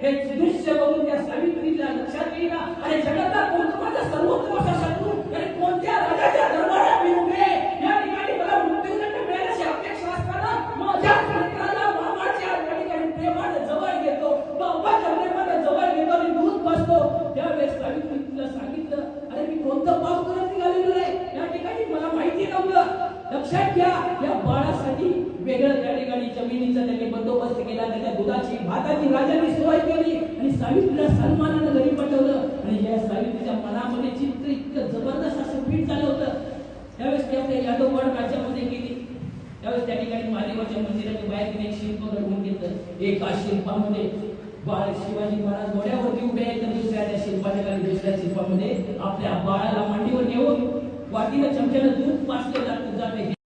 हे दृश्य बघून त्या सावित्रीला लक्षात येईना आणि जगातला कोणता माझा सर्वोत्तम असा शत्रू आणि कोणत्या राजाच्या दरबारात मी उभे या ठिकाणी मला मृत्यूदंड मिळण्याची अपेक्षा असताना माझ्या मित्राला मामाच्या ठिकाणी प्रेमाने जवळ घेतो, बाबाच्या प्रेमाने जवळ घेतो आणि दूध बसतो. त्यावेळेस सावित्रीला सांगितलं, अरे मी कोणतं पाप करत निघालेलो आहे, या ठिकाणी मला माहिती नव्हतं. लक्षात घ्या, या बाळासाठी वेगळं त्या ठिकाणी जमिनीचा त्यांनी बंदोबस्त केला, त्याच्या दुधाची भाताची राजाने सोय केली आणि सावित्रीला सन्मानाने घरी पाठवलं. आणि या सावित्रीच्या मनामध्ये चित्र इतकं जबरदस्त असं फिट झालं होतं. त्यावेळेस ते आपल्या यादवगड राज्यामध्ये गेली. त्यावेळेस त्या ठिकाणी महादेवाच्या मंदिराच्या बाहेर तिने एक शिल्प घडवून घेतलं. एका शिल्पामध्ये बाळ शिवाजी महाराज घोड्यावरती उभे आहेत, तर दुसऱ्या त्या शिल्पाच्या खाली दुसऱ्या शिल्पामध्ये आपल्या बाळाला मांडीवर नेऊन वाटीनं चमच्यानं दूध पाजलं जाते.